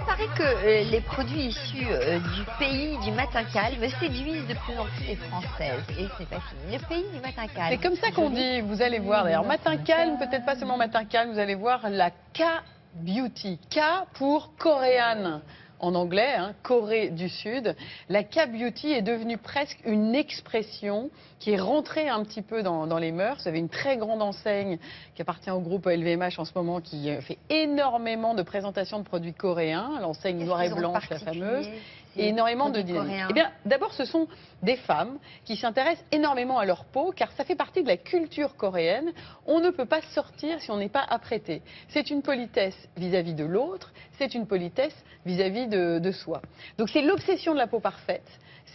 paraît que les produits issus du pays du matin calme séduisent de plus en plus les Françaises. Et c'est pas fini. Le pays du matin calme. C'est comme ça qu'on dit, vous allez voir. D'ailleurs, matin calme, peut-être pas seulement matin calme, vous allez voir la K-Beauty. K pour coréane. En anglais, hein, Corée du Sud, la K-Beauty est devenue presque une expression qui est rentrée un petit peu dans les mœurs. Vous avez une très grande enseigne qui appartient au groupe LVMH en ce moment, qui fait énormément de présentations de produits coréens, l'enseigne noire et blanche, la fameuse, et énormément de dynamique. Eh bien, d'abord, ce sont des femmes qui s'intéressent énormément à leur peau, car ça fait partie de la culture coréenne. On ne peut pas sortir si on n'est pas apprêté. C'est une politesse vis-à-vis de l'autre, c'est une politesse vis-à-vis de soi. Donc c'est l'obsession de la peau parfaite,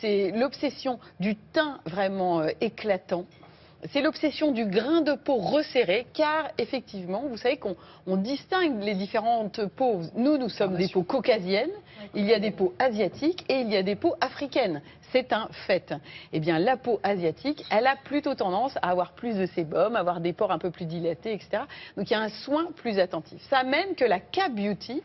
c'est l'obsession du teint vraiment éclatant. C'est l'obsession du grain de peau resserré, car effectivement, vous savez qu'on distingue les différentes peaux. Nous sommes des peaux caucasiennes, il y a des peaux asiatiques et il y a des peaux africaines. C'est un fait. Eh bien, la peau asiatique, elle a plutôt tendance à avoir plus de sébum, à avoir des pores un peu plus dilatés, etc. Donc, il y a un soin plus attentif. Ça amène que la K-Beauty,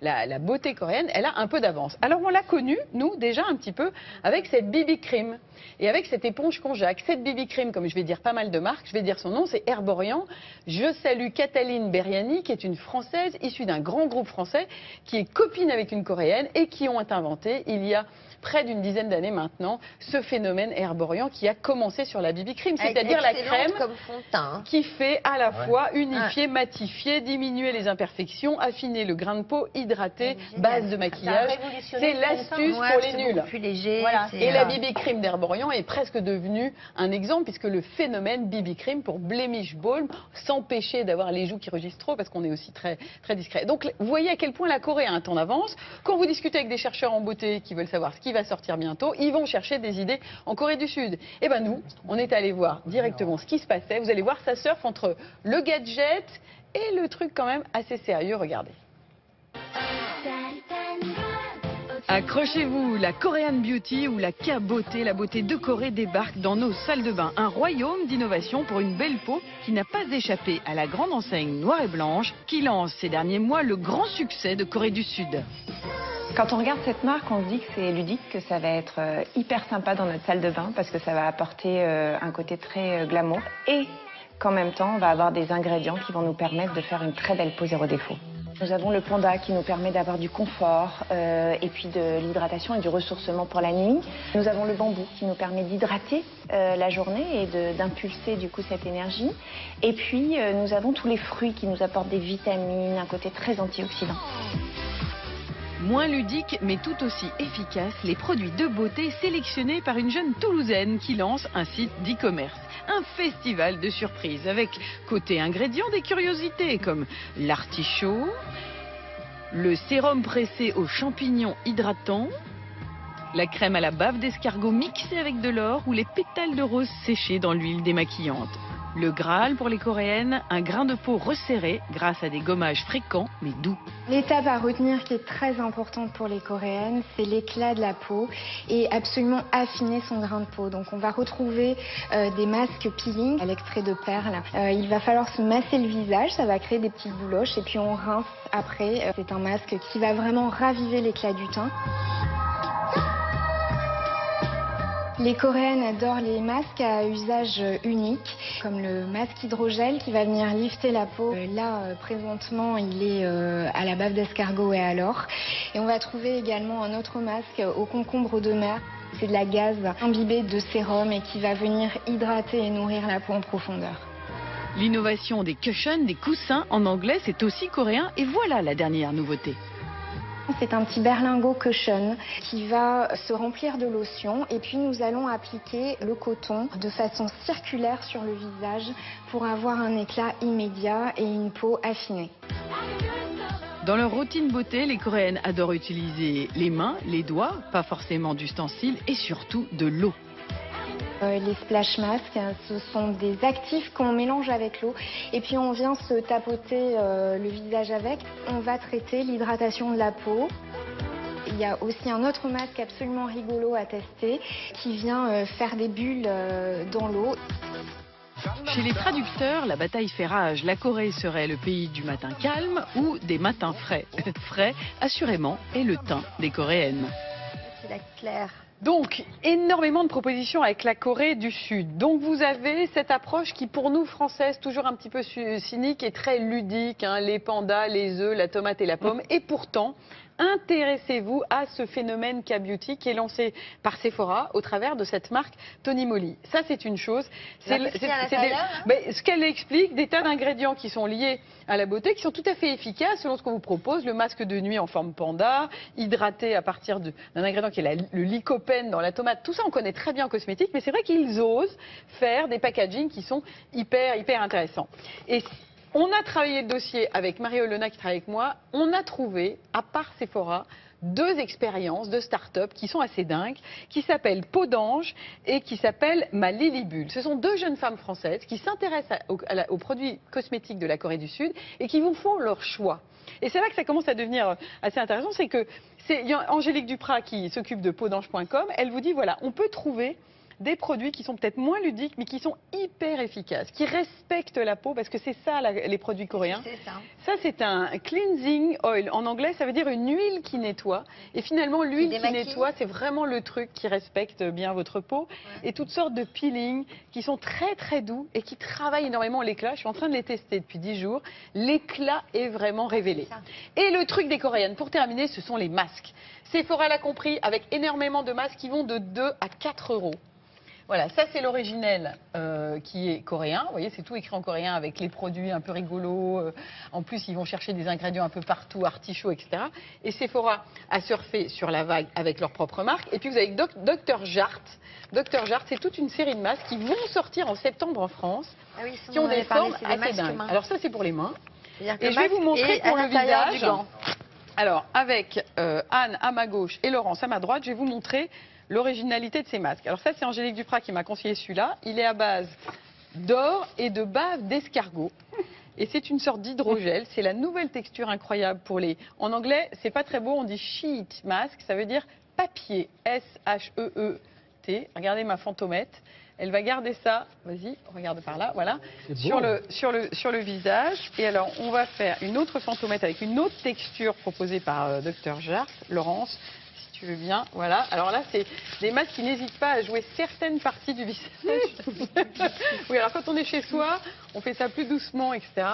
la beauté coréenne, elle a un peu d'avance. Alors, on l'a connue, nous, déjà un petit peu, avec cette BB Cream et avec cette éponge Conjac. Cette BB Cream, comme je vais dire pas mal de marques, je vais dire son nom, c'est Herborian. Je salue Cataline Beriani, qui est une Française issue d'un grand groupe français, qui est copine avec une Coréenne et qui ont inventé, il y a près d'une dizaine d'années maintenant, ce phénomène Herborian qui a commencé sur la BB Cream, c'est-à-dire la crème comme fond de teint, qui fait à la fois unifier, matifier, diminuer les imperfections, affiner le grain de peau, hydrater, base de maquillage. C'est l'astuce pour les nuls. Plus léger. Voilà. Et la BB Cream d'Herborian est presque devenue un exemple, puisque le phénomène BB Cream pour blemish balm, s'empêcher d'avoir les joues qui rugissent trop, parce qu'on est aussi très, très discret. Donc vous voyez à quel point la Corée a un temps d'avance. Quand vous discutez avec des chercheurs en beauté qui veulent savoir ce qui va sortir bientôt, ils vont chercher des idées en Corée du Sud. Et ben nous, on est allé voir directement ce qui se passait. Vous allez voir, ça surfe entre le gadget et le truc quand même assez sérieux. Regardez. Accrochez-vous, la Korean Beauty ou la K-Beauté, la beauté de Corée débarque dans nos salles de bain. Un royaume d'innovation pour une belle peau qui n'a pas échappé à la grande enseigne noire et blanche qui lance ces derniers mois le grand succès de Corée du Sud. Quand on regarde cette marque, on se dit que c'est ludique, que ça va être hyper sympa dans notre salle de bain parce que ça va apporter un côté très glamour et qu'en même temps, on va avoir des ingrédients qui vont nous permettre de faire une très belle peau zéro défaut. Nous avons le panda qui nous permet d'avoir du confort et puis de l'hydratation et du ressourcement pour la nuit. Nous avons le bambou qui nous permet d'hydrater la journée et d'impulser du coup cette énergie. Et puis nous avons tous les fruits qui nous apportent des vitamines, un côté très antioxydant. Moins ludique, mais tout aussi efficace, les produits de beauté sélectionnés par une jeune Toulousaine qui lance un site d'e-commerce. Un festival de surprises avec, côté ingrédients, des curiosités comme l'artichaut, le sérum pressé aux champignons hydratants, la crème à la bave d'escargot mixée avec de l'or ou les pétales de rose séchés dans l'huile démaquillante. Le Graal pour les Coréennes, un grain de peau resserré grâce à des gommages fréquents mais doux. L'étape à retenir qui est très importante pour les Coréennes, c'est l'éclat de la peau et absolument affiner son grain de peau. Donc on va retrouver des masques peeling à l'extrait de perles. Il va falloir se masser le visage, ça va créer des petites bouloches et puis on rince après. C'est un masque qui va vraiment raviver l'éclat du teint. Les Coréennes adorent les masques à usage unique, comme le masque hydrogel qui va venir lifter la peau. Là, présentement, il est à la bave d'escargot et à l'or. Et on va trouver également un autre masque au concombre de mer. C'est de la gaze imbibée de sérum et qui va venir hydrater et nourrir la peau en profondeur. L'innovation des cushions, des coussins en anglais, c'est aussi coréen. Et voilà la dernière nouveauté. C'est un petit berlingot cushion qui va se remplir de lotion et puis nous allons appliquer le coton de façon circulaire sur le visage pour avoir un éclat immédiat et une peau affinée. Dans leur routine beauté, les Coréennes adorent utiliser les mains, les doigts, pas forcément d'ustensiles et surtout de l'eau. Les splash masks, ce sont des actifs qu'on mélange avec l'eau et puis on vient se tapoter le visage avec. On va traiter l'hydratation de la peau. Il y a aussi un autre masque absolument rigolo à tester qui vient faire des bulles dans l'eau. Chez les traducteurs, la bataille fait rage. La Corée serait le pays du matin calme ou des matins frais. Frais, assurément, est le teint des Coréennes. C'est la Claire. Donc, énormément de propositions avec la Corée du Sud. Donc, vous avez cette approche qui, pour nous, françaises, toujours un petit peu cynique et très ludique. Hein, les pandas, les œufs, la tomate et la pomme. Et pourtant, intéressez-vous à ce phénomène K-Beauty qui est lancé par Sephora au travers de cette marque Tony Moly. Ça, c'est une chose. Ce qu'elle explique, des tas d'ingrédients qui sont liés à la beauté, qui sont tout à fait efficaces selon ce qu'on vous propose. Le masque de nuit en forme panda, hydraté à partir d'un ingrédient qui est le lycopène dans la tomate. Tout ça, on connaît très bien en cosmétique, mais c'est vrai qu'ils osent faire des packagings qui sont hyper intéressants. Et on a travaillé le dossier avec Marie-Olena qui travaille avec moi. On a trouvé, à part Sephora, 2 expériences de start-up qui sont assez dingues, qui s'appellent Peau d'Ange et qui s'appellent Ma Lilibule. Ce sont 2 jeunes femmes françaises qui s'intéressent aux produits cosmétiques de la Corée du Sud et qui vous font leur choix. Et c'est là que ça commence à devenir assez intéressant, c'est que c'est Angélique Duprat qui s'occupe de peaudange.com. Elle vous dit, voilà, on peut trouver des produits qui sont peut-être moins ludiques, mais qui sont hyper efficaces, qui respectent la peau, parce que c'est ça les produits coréens. C'est ça. Ça, c'est un cleansing oil. En anglais, ça veut dire une huile qui nettoie. Et finalement, l'huile qui nettoie, c'est vraiment le truc qui respecte bien votre peau. Ouais. Et toutes sortes de peelings qui sont très doux et qui travaillent énormément l'éclat. Je suis en train de les tester depuis 10 jours. L'éclat est vraiment révélé. Et le truc des Coréennes, pour terminer, ce sont les masques. Sephora l'a compris, avec énormément de masques qui vont de 2 à 4 euros. Voilà, ça c'est l'originel qui est coréen. Vous voyez, c'est tout écrit en coréen avec les produits un peu rigolos. En plus, ils vont chercher des ingrédients un peu partout, artichauts, etc. Et Sephora a surfé sur la vague avec leur propre marque. Et puis vous avez Dr Jart. Dr Jart, c'est toute une série de masques qui vont sortir en septembre en France, qui ont des formes assez dingues. Alors ça, c'est pour les mains. Et je vais vous montrer pour le visage. Alors, avec Anne à ma gauche et Laurence à ma droite, je vais vous montrer l'originalité de ces masques. Alors ça, c'est Angélique Duprat qui m'a conseillé celui-là. Il est à base d'or et de bave d'escargot. Et c'est une sorte d'hydrogel. C'est la nouvelle texture incroyable pour les... En anglais, c'est pas très beau, on dit sheet mask. Ça veut dire papier. S-H-E-E-T. Regardez ma fantomette. Elle va garder ça, vas-y, regarde par là, voilà, sur le visage. Et alors, on va faire une autre fantomette avec une autre texture proposée par Dr Jart, Laurence, si tu veux bien. Voilà, alors là, c'est des masques qui n'hésitent pas à jouer certaines parties du visage. Oui, alors quand on est chez soi, on fait ça plus doucement, etc.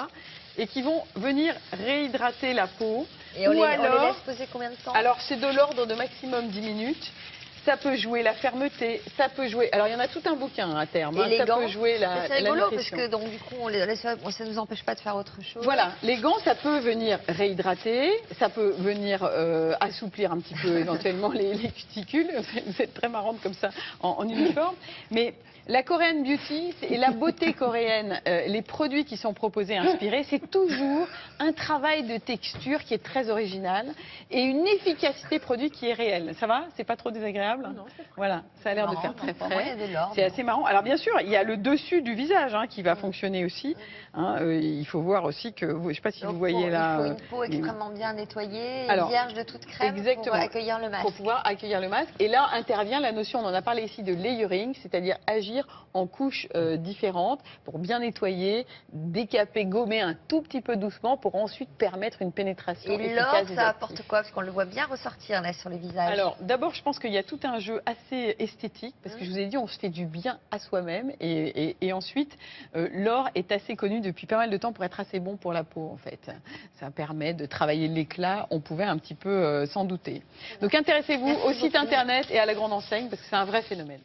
Et qui vont venir réhydrater la peau. Et on les laisse poser combien de temps? Alors, c'est de l'ordre de maximum 10 minutes. Ça peut jouer la fermeté, ça peut jouer... Alors, il y en a tout un bouquin à terme. Et les ça gants, peut jouer la rigolo, nutrition. parce que donc, du coup, on les laisse, ça ne nous empêche pas de faire autre chose. Voilà, les gants, ça peut venir réhydrater, ça peut venir assouplir un petit peu éventuellement les cuticules. Vous êtes très marrante comme ça en uniforme. Mais la Korean Beauty et la beauté coréenne, les produits qui sont proposés, inspirés, c'est toujours un travail de texture qui est très original et une efficacité produit qui est réelle. Ça va? C'est pas trop désagréable? Non, voilà, ça a l'air de faire très frais. C'est assez marrant. Alors bien sûr, il y a le dessus du visage qui va fonctionner aussi. Hein, il faut voir aussi que, je ne sais pas si vous voyez là... Il faut une peau extrêmement bien nettoyée, alors, vierge de toute crème pour accueillir le masque. Pour pouvoir accueillir le masque. Et là intervient la notion, on en a parlé ici, de layering, c'est-à-dire agir en couches différentes pour bien nettoyer, décaper, gommer un tout petit peu doucement pour ensuite permettre une pénétration efficace. Et l'or, ça apporte quoi? Parce qu'on le voit bien ressortir là sur le visage. Alors d'abord, je pense qu'il y a tout un jeu assez esthétique, parce que je vous ai dit, on se fait du bien à soi-même. Et ensuite, l'or est assez connu depuis pas mal de temps pour être assez bon pour la peau, en fait. Ça permet de travailler l'éclat, on pouvait un petit peu s'en douter. Donc intéressez-vous au site internet et à la grande enseigne, parce que c'est un vrai phénomène.